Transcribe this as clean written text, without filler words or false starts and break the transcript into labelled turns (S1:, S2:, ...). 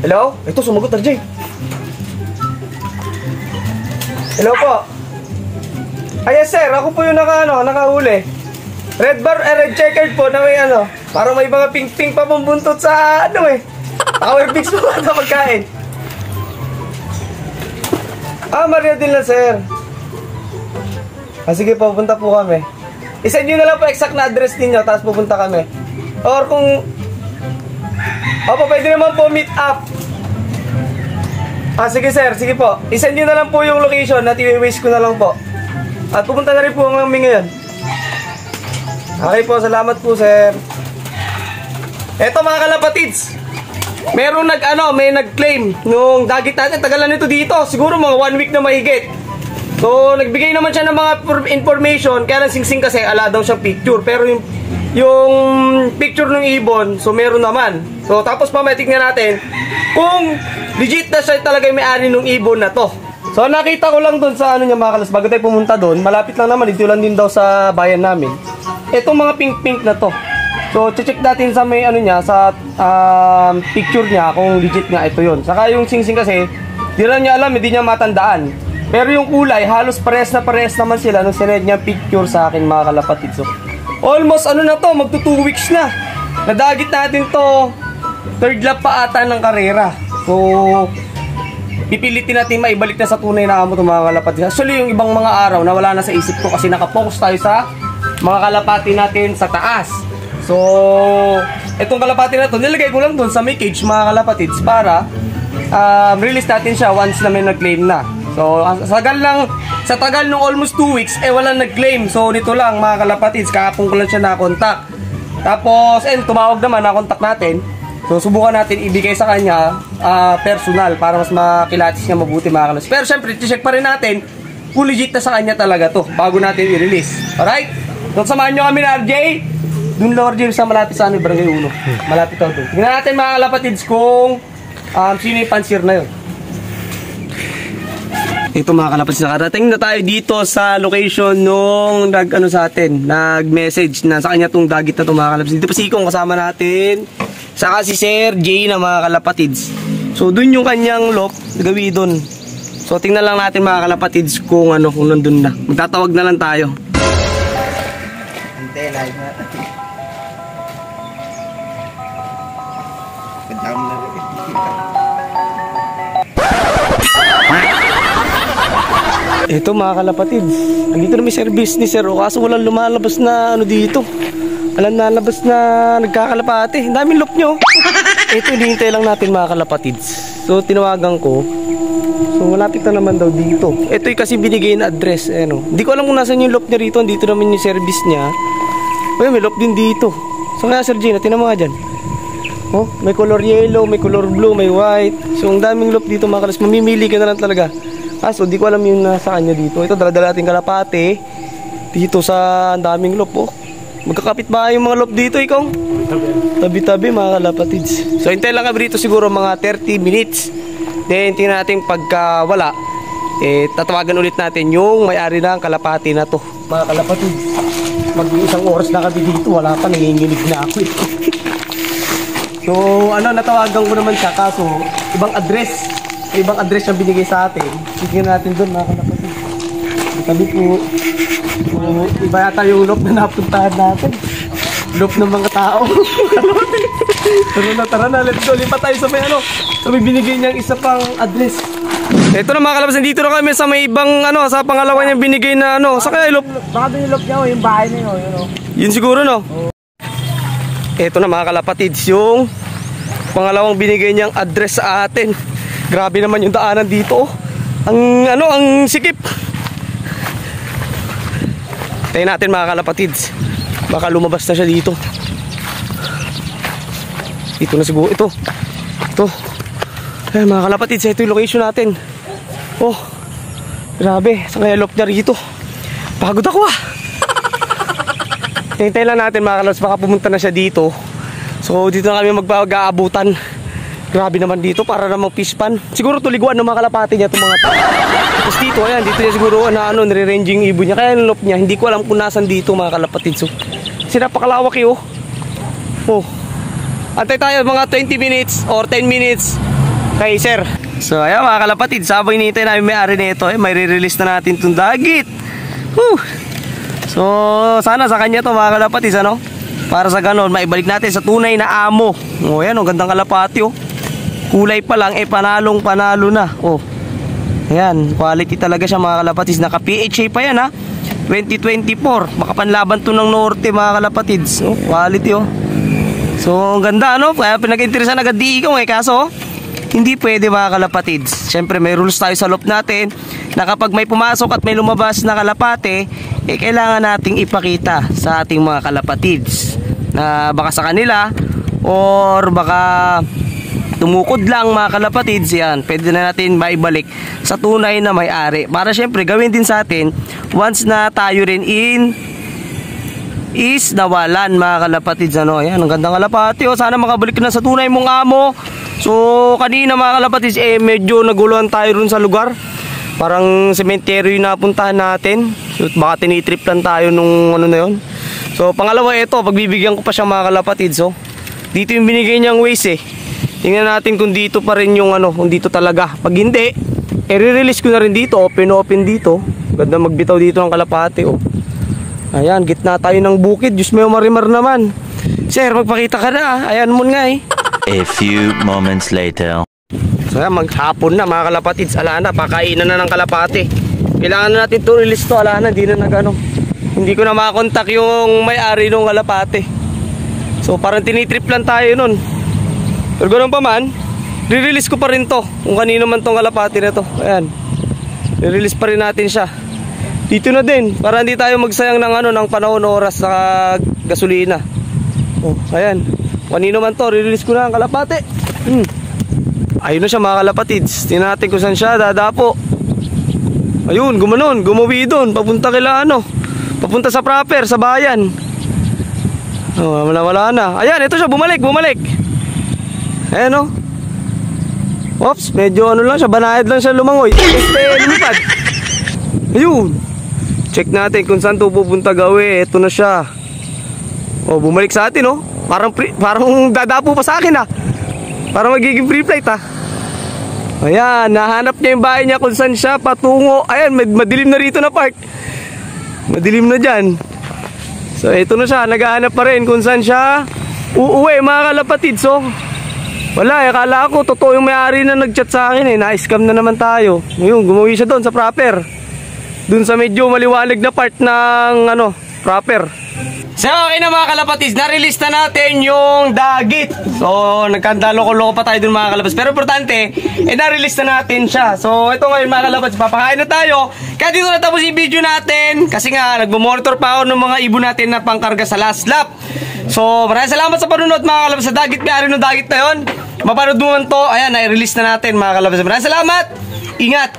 S1: Hello? Ito, sumagot, RJ. Hello po. Yes sir, ako po yung nakahuli. Red checkered po na may parang may mga pink-pink pa pong buntot sa Power Fix po ata magkain. Maria din lang sir. Sige po, pupunta po kami. I-send nyo na lang po exact na address ninyo, tapos pupunta kami. Or kung pwede naman po meet up. Sige sir, sige po. I-send nyo na lang po yung location at i-waste ko na lang po. At pupunta na rin po kami ngayon. Okay po, salamat po sir. Eto mga kalapatids, meron may nag-claim nung dagit natin, tagalan nito dito. Siguro mga 1 week na mahigit. So, nagbigay naman siya ng mga information. Kaya lang singsing kasi, ala daw siyang picture. Pero yung picture ng ibon, so meron naman. So, tapos pamatik nga natin kung legit na siya talaga yung may-ari ng ibon na to. So, nakita ko lang doon sa niya mga kalas. Bago tayo pumunta doon, malapit lang naman. Dito lang din daw sa bayan namin. Itong mga pink-pink na to. So, check natin sa may sa picture niya kung legit nga ito yon. Saka yung singsing kasi, di lang niya alam, hindi niya matandaan. Pero yung kulay, halos pares naman sila nung sinend niya picture sa akin mga kalapatid. So, almost na to, magto 2 weeks na. Nadagit natin to, 3rd lap pa ata ng karera. So, pipilitin natin maibalik na sa tunay na amo itong mga kalapatid. Actually, yung ibang mga araw na wala na sa isip ko kasi nakapokus tayo sa mga kalapati natin sa taas. So, itong kalapati na to, nilagay ko lang doon sa may cage mga kalapatids para release natin siya once na may nag-claim na. So, sa tagal ng almost 2 weeks, walang nag-claim. So, nito lang mga kalapatids, kahapon ko lang siya na-contact. Tapos, tumawag naman, na-contact natin. So, subukan natin ibigay sa kanya personal para mas makilatis niya mabuti mga kalapatids. Pero, syempre, check pa rin natin kung legit na sa kanya talaga to bago natin i-release. Alright? So, samahan nyo kami na RJ. Doon lang RJ sa malapit sa Barangay 1. Malapit ako doon. Tingnan natin mga kalapatids kung sino yung pansir na yun. Ito mga kalapatids, nakarating na tayo dito sa location nung sa atin, nag-message na sa kanya tong dagit na ito mga kalapatids. Dito pa si Ikong kasama natin. Saka si Sir Jay na mga kalapatids. So dun yung kanyang lock, gawi dun. So tingnan lang natin mga kalapatids kung kung nandun na. Magtatawag na lang tayo. Ante, live na. Kadam na rin. Ito mga kalapatids, andito na may service ni Sir kaso walang lumalabas na dito. Walang nalabas na nagkakalapati. Ang daming loop nyo. Ito, hinihintay lang natin mga kalapatids. So tinawagan ko. So malapit na naman daw dito. Ito yung kasi binigay na address. Hindi ko alam kung nasan yung loop niya rito. Dito naman yung service niya. May loop din dito. So kaya Sir Gina, tinan mo nga dyan. Oh, may color yellow, may color blue, may white. So ang daming loop dito mga kalapatids. Mamimili ka na lang talaga. So di ko alam yung nasa kanya dito. Ito, dala-dala natin kalapate. Dito sa daming loop. Magkakapit ba yung mga loop dito, Ikaw? Tabi-tabi mga kalapatids. So hintay lang kami dito siguro mga 30 minutes. Then tingnan natin pagka wala, tatawagan ulit natin yung may-ari ng kalapati na to. Mga kalapatids, mag-iisang oras na kami dito. Wala pa, nanginginig na ako So natawagan ko naman siya kaso ibang address yung binigay sa atin. Tingnan natin doon mga kalapatids. Kami po, iba yata yung loop na napuntahan natin. Loop ng mga tao. Tara na, let's go. Lipat tayo sa may so may binigay niyang isa pang address. Ito na mga kalapatids, dito na kami sa may ibang sa pangalawa niyang binigay na sa kaya loop.
S2: Baka doon yung loop niya yung bahay na yun.
S1: Yun siguro Ito na mga kalapatids, yung pangalawang binigay niyang address sa atin. Grabe naman yung daanan dito. Ang sikip. Tayo natin mga kalapatids. Baka lumabas na siya dito. Ito na siguro. Ito. Mga kalapatids, ito yung location natin. Oh, grabe. Sa kaya loop niya rito. Pagod ako Hintay lang natin mga kalapatids. Baka pumunta na siya dito. So dito na kami mag-aabutan. Grabe naman dito para namang fish pan. Siguro tuliguan ng mga kalapati niya itong mga tao. Tapos dito, dito niya siguro nire-range yung ibon niya. Kaya yung loop niya, hindi ko alam kung nasan dito mga kalapatid. So, sinapakalawak Antay tayo mga 20 minutes or 10 minutes. Okay, sir. So, ayan mga kalapatid, sabay nitay namin may-ari nito, may re-release na natin itong dagit. Whew. So, sana sa kanya to mga kalapatid, ano? Para sa ganon, maibalik natin sa tunay na amo. O, ayan, gandang kalapati, oh. Kulay pa lang, panalo na. Oh. Ayan, quality talaga siya mga kalapatids. Naka-PHA pa yan, ha. 2024. Makapanlaban to ng norte mga kalapatids. Oh, quality, oh. So, ang ganda, ano? Kaya pinag-interesan agad di ikaw, kaso, hindi pwede mga kalapatids. Siyempre, may rules tayo sa loop natin na kapag may pumasok at may lumabas na kalapate, kailangan nating ipakita sa ating mga kalapatids na baka sa kanila or baka tumukod lang mga kalapatids, yan, pwede na natin maibalik sa tunay na may-ari. Para syempre gawin din sa atin once na tayo rin is nawalan mga kalapatids, ano. Yan, ang gandang kalapati, oh. Sana makabalik na sa tunay mong amo. So kanina mga kalapatids, medyo naguluhan tayo rin sa lugar. Parang cemetery yung napuntahan natin. So, baka tinitrip lang tayo nung ano na yun. So pangalawa, ito, pagbibigyan ko pa siya mga kalapatids, oh. Dito yung binigay niyang waste, tingnan natin kung dito pa rin yung ano, kung dito talaga. Pag hindi, i-release ko na rin dito, open dito. Ganda magbitaw dito ng kalapate, oh. Ayan, gitna tayo ng bukid. Diyos mo, marimar naman. Sir, magpakita ka na, ayan mo nga, eh.
S3: A few moments later.
S1: So ayan, maghapon na mga kalapatids. Ala na, pakainan na ng kalapate. Kailangan na natin ito release to. Ala na, hindi na nagano. Hindi ko na makakontak yung may-ari ng kalapate. So parang tinitrip lang tayo nun. Pero ganoon pa man, re-release ko pa rin to. Kung kanino man tong kalapati na to. Ayan, re-release pa rin natin siya. Dito na din, para hindi tayo magsayang ng ano, ng panahon, oras sa gasolina. Oh, ayan, kanino man to, re-release ko na ang kalapati. Ayun na siya mga kalapatids. Tingnan natin kung saan siya dadapo. Ayun, gumanon, gumawi doon. Papunta kila ano, papunta sa proper, sa bayan. Oh, wala na. Ayan, ito siya, bumalik. Ayan, oh. Oops, medyo ano lang siya, banayad lang siya lumangoy. Lumipad. Ayun. Check natin kung saan ito pupunta gawi. Ito na siya. Oh, bumalik sa atin, oh. Parang dadapo pa sa akin, ah. Parang magiging free flight, ah. Ayan, nahanap niya yung bahay niya kung saan siya patungo. Ayan, madilim na rito na park. Madilim na dyan. So, ito na siya, naghahanap pa rin kung saan siya uuwi mga kalapatid. So, wala, akala ko totoo yung may-ari na nag-chat sa akin, eh. Na-scam na naman tayo. Ngayon, gumawi siya doon sa proper. Doon sa medyo maliwanag na part ng ano, proper. So, okay na mga kalapatids, na-release na natin yung dagit. So, nagkandalo-loko pa tayo dun mga kalapatids. Pero importante, na-release na natin siya. So, ito ngayon mga kalapatids, papakain na tayo. Kaya dito na tapos yung video natin. Kasi nga, nagmamonitor pa ako ng mga ibon natin na pangkarga sa last lap. So, maraming salamat sa panunod mga kalapatids. Sa dagit, may-ari ng dagit na yun. Mapanood mo man to, ayan, na-release na natin mga kalapatids. Maraming salamat, ingat!